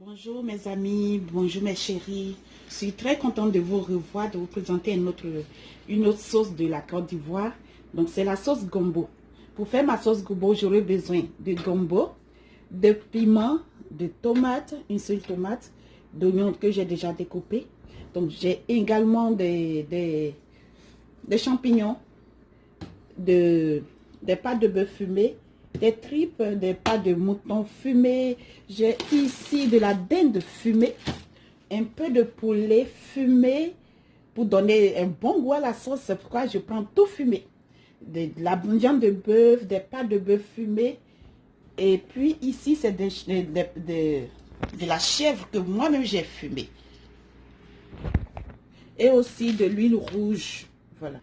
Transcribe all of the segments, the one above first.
Bonjour mes amis, bonjour mes chéris. Je suis très contente de vous revoir, de vous présenter une autre sauce de la Côte d'Ivoire. Donc c'est la sauce gombo. Pour faire ma sauce gombo, j'aurai besoin de gombo, de piment, de tomates, une seule tomate, d'oignons que j'ai déjà découpé. Donc j'ai également des champignons, des pâtes de bœuf fumé, des tripes, des pâtes de mouton fumé. J'ai ici de la dinde fumée, un peu de poulet fumé pour donner un bon goût à la sauce. C'est pourquoi je prends tout fumé. De la viande de bœuf, des pâtes de bœuf fumé. Et puis ici, c'est de la chèvre que moi-même j'ai fumé. Et aussi de l'huile rouge. Voilà.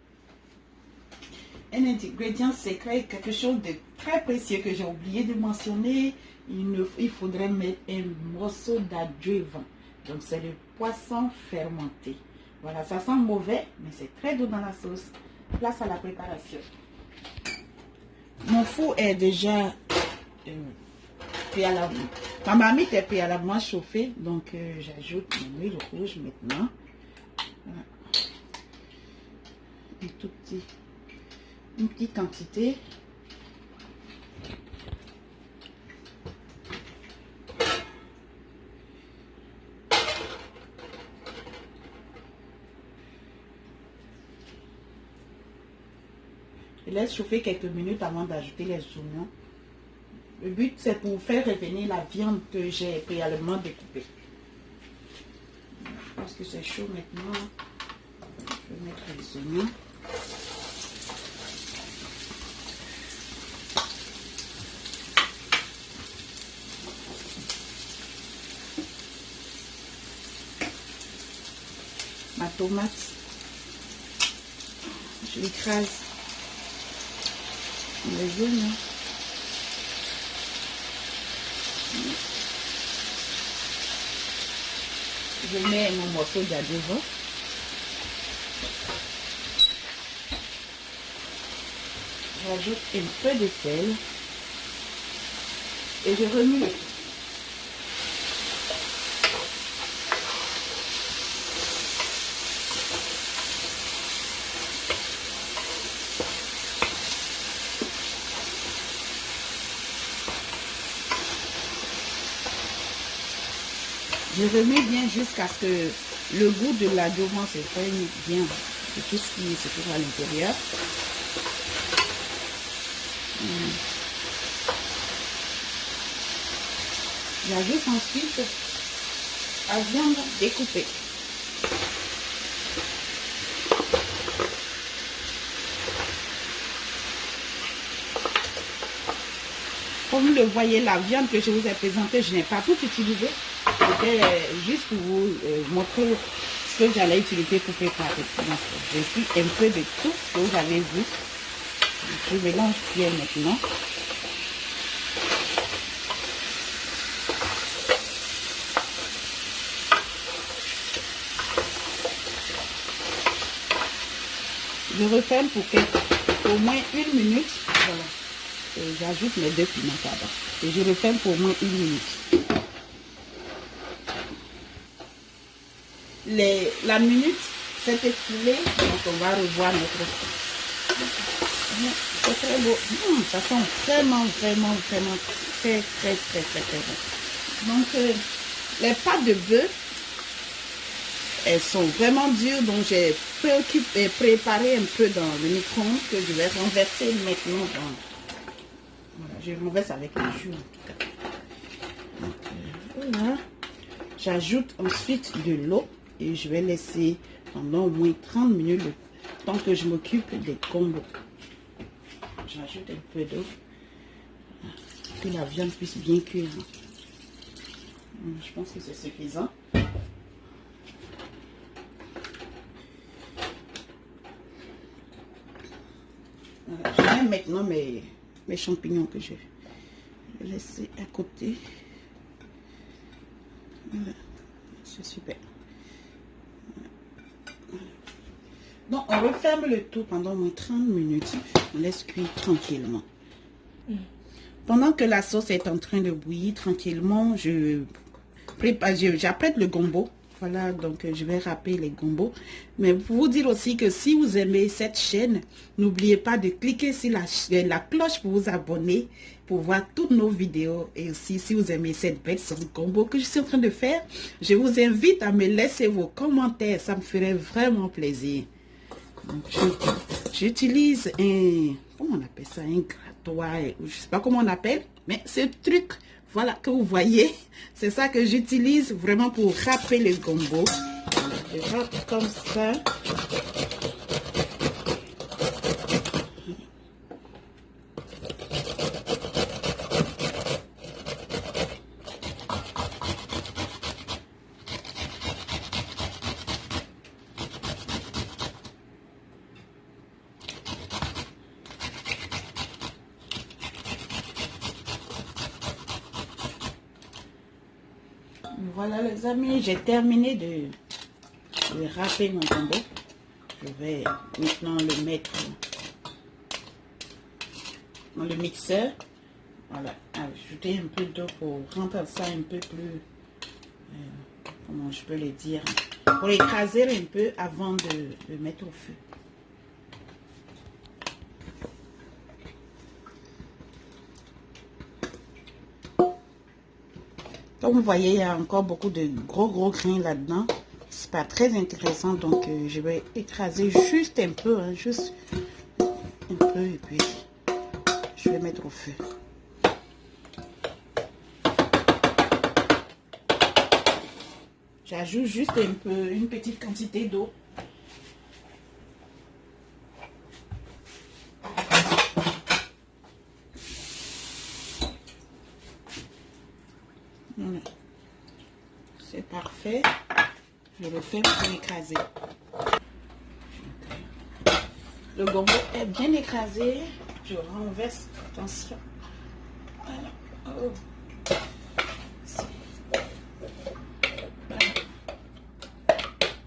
Un ingrédient secret, quelque chose de très précieux que j'ai oublié de mentionner. Il faudrait mettre un morceau d'adjuvant. Donc c'est le poisson fermenté. Voilà, ça sent mauvais, mais c'est très doux dans la sauce. Place à la préparation. Mon four est déjà préalablement. Ma marmite est préalablement chauffée, donc j'ajoute mon huile rouge maintenant. Voilà. Une petite quantité. Je laisse chauffer quelques minutes avant d'ajouter les oignons. Le but, c'est pour faire revenir la viande que j'ai préalablement découpée. Je pense que c'est chaud maintenant. Je vais mettre les oignons. Ma tomate. Je l'écrase. Les oignons. Je mets mon morceau d'adjuvant. J'ajoute un peu de sel. Et je remue le tout. Je remets bien jusqu'à ce que le goût de l'adjuvant se prenne bien de tout ce qui se trouve à l'intérieur. J'ajoute ensuite la viande découpée. Comme vous le voyez, la viande que je vous ai présentée, je n'ai pas tout utilisé. C'était juste pour vous montrer ce que j'allais utiliser pour préparer. Donc, j'ai pris un peu de tout ce que vous avez vu. Je mélange bien maintenant. Je referme pour au moins une minute. Voilà. J'ajoute mes deux piments là-bas. Et je referme pour au moins une minute. La minute s'est écoulée, donc on va revoir notre... C'est très beau. Ça sent vraiment très bon. Donc les pâtes de bœuf, elles sont vraiment dures, donc j'ai préparé un peu dans le micro-ondes que je vais renverser maintenant dans... Voilà, je renverse avec le jus en tout cas. Donc, voilà. J'ajoute ensuite de l'eau et je vais laisser pendant au moins 30 minutes le temps que je m'occupe des combos. J'ajoute un peu d'eau pour que la viande puisse bien cuire. Je pense que c'est suffisant. Voilà, je mets maintenant mes champignons que je vais laisser à côté. Voilà, c'est super. Donc, on referme le tout pendant au moins 30 minutes. On laisse cuire tranquillement. Pendant que la sauce est en train de bouillir tranquillement, je j'apprête le gombo. Voilà, donc je vais râper les gombos. Mais pour vous dire aussi que si vous aimez cette chaîne, n'oubliez pas de cliquer sur la cloche pour vous abonner, pour voir toutes nos vidéos. Et aussi, si vous aimez cette belle sauce gombo que je suis en train de faire, je vous invite à me laisser vos commentaires. Ça me ferait vraiment plaisir. J'utilise un, comment on appelle ça, un grattoir, je ne sais pas comment on appelle, mais ce truc, voilà, que vous voyez, c'est ça que j'utilise vraiment pour râper le gombo. Je râpe comme ça. Voilà les amis, j'ai terminé de râper mon gombo. Je vais maintenant le mettre dans le mixeur. Voilà, ajouter un peu d'eau pour rendre ça un peu plus, comment je peux le dire, pour écraser un peu avant de le mettre au feu. Comme vous voyez, il y a encore beaucoup de gros grains là-dedans. C'est pas très intéressant, donc je vais écraser juste un peu, hein, juste un peu, et puis je vais mettre au feu. J'ajoute juste un peu, une petite quantité d'eau. Voilà. C'est parfait. Je le fais pour écraser. Le gombo est bien écrasé. Je renverse. Attention. Voilà. Oh.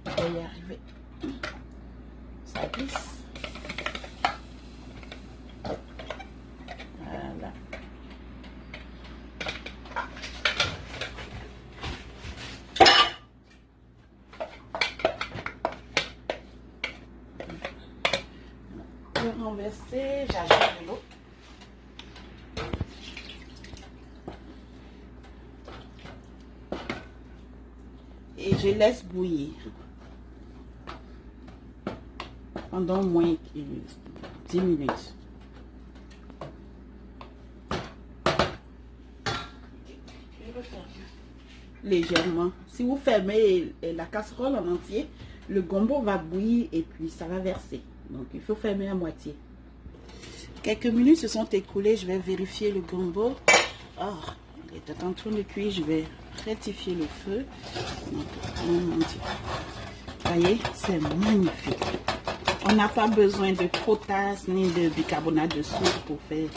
Je vais y arriver. Ça glisse. Voilà. Renverser, j'ajoute de l'eau. Et je laisse bouillir pendant au moins 10 minutes. Je vais faire légèrement. Si vous fermez la casserole en entier, le gombo va bouillir et puis ça va verser. Donc, il faut fermer à moitié. Quelques minutes se sont écoulées. Je vais vérifier le gombo. Oh, il était en train de cuire. Je vais rectifier le feu. Donc, oh mon Dieu. Vous voyez, c'est magnifique. On n'a pas besoin de potasse ni de bicarbonate de soude pour faire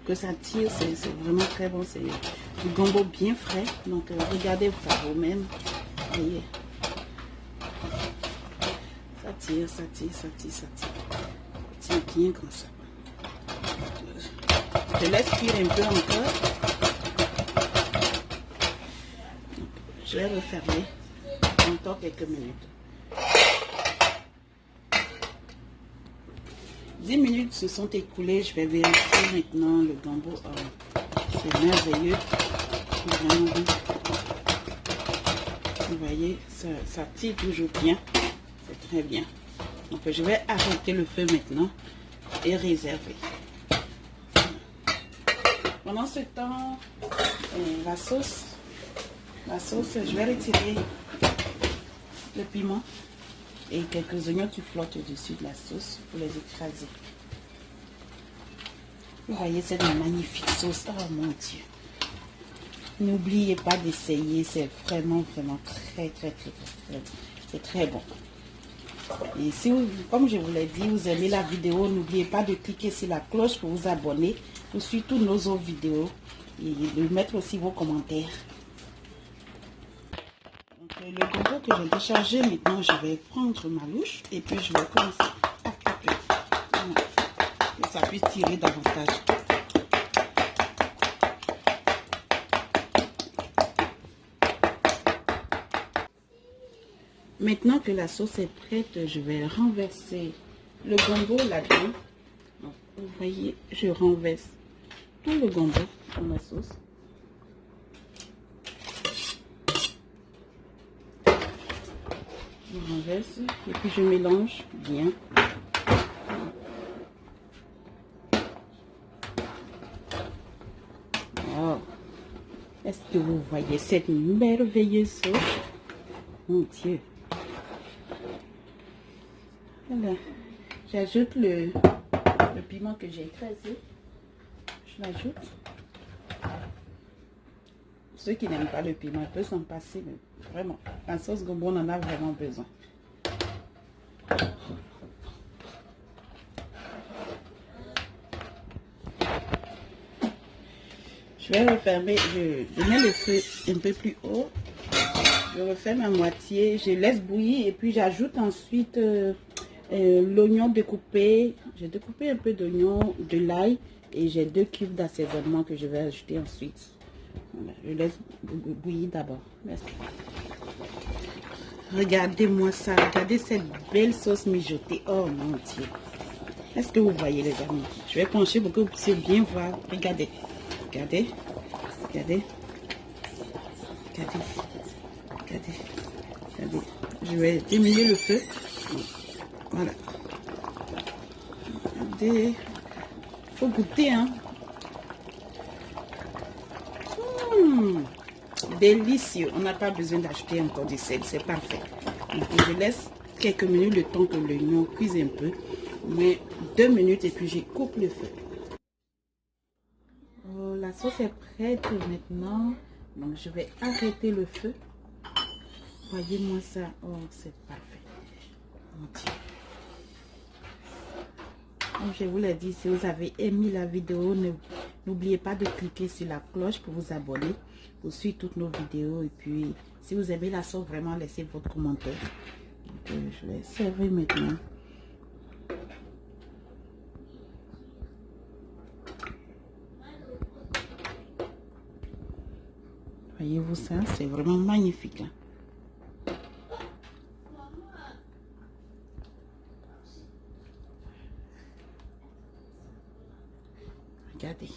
que ça tire. C'est vraiment très bon. C'est du gombo bien frais. Donc, regardez par vous-même. Vous voyez. Ça tire, ça tire, ça tire, ça tire. Ça tire bien comme ça. Je laisse cuire un peu encore. Je vais refermer encore quelques minutes. 10 minutes se sont écoulées. Je vais vérifier maintenant le gombo. Oh, c'est merveilleux. Vraiment bon. Vous voyez, ça tire toujours bien. C'est très bien. Donc je vais arrêter le feu maintenant et réserver. Pendant ce temps, la sauce, je vais retirer le piment et quelques oignons qui flottent au-dessus de la sauce pour les écraser. Vous voyez cette magnifique sauce. Oh mon Dieu. N'oubliez pas d'essayer. C'est vraiment très c'est très bon. Et si vous, comme je vous l'ai dit, vous aimez la vidéo, n'oubliez pas de cliquer sur la cloche pour vous abonner, pour suivre toutes nos autres vidéos et de mettre aussi vos commentaires. Donc, le gombo que j'ai déchargé, maintenant je vais prendre ma louche et puis je vais commencer à couper. Voilà. Que ça puisse tirer davantage. Maintenant que la sauce est prête, je vais renverser le gombo là-dedans. Vous voyez, je renverse tout le gombo dans la sauce. Je renverse et puis je mélange bien. Wow. Est-ce que vous voyez cette merveilleuse sauce? Mon Dieu. Voilà. J'ajoute le piment que j'ai écrasé. Je l'ajoute. Ceux qui n'aiment pas le piment peuvent s'en passer, mais vraiment, la sauce gombo, on en a vraiment besoin. Je vais refermer, je mets le feu un peu plus haut. Je referme à moitié, je laisse bouillir et puis j'ajoute ensuite l'oignon découpé. J'ai découpé un peu d'oignon, de l'ail et j'ai 2 cubes d'assaisonnement que je vais ajouter ensuite. Voilà, je laisse bouillir d'abord. Merci. Regardez-moi ça, regardez cette belle sauce mijotée. Oh mon Dieu. Est-ce que vous voyez les amis? Je vais pencher pour que vous puissiez bien voir. Regardez, regardez, regardez, regardez, regardez, regardez. Je vais diminuer le feu. Voilà. Regardez. Faut goûter, hein. Délicieux. On n'a pas besoin d'acheter encore du sel. C'est parfait. Donc, je laisse quelques minutes le temps que l'oignon cuise un peu. Mais 2 minutes et puis je coupe le feu. Oh, la sauce est prête maintenant. Donc je vais arrêter le feu. Voyez-moi ça. Oh, c'est parfait. Mon Dieu. Comme je vous l'ai dit, si vous avez aimé la vidéo, n'oubliez pas de cliquer sur la cloche pour vous abonner, pour suivre toutes nos vidéos. Et puis, si vous aimez la sauce, vraiment, laissez votre commentaire. Donc, je vais servir maintenant. Voyez-vous ça? C'est vraiment magnifique. Hein? Regardez.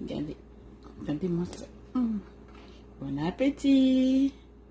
Regardez. Regardez-moi ça. Bon appétit!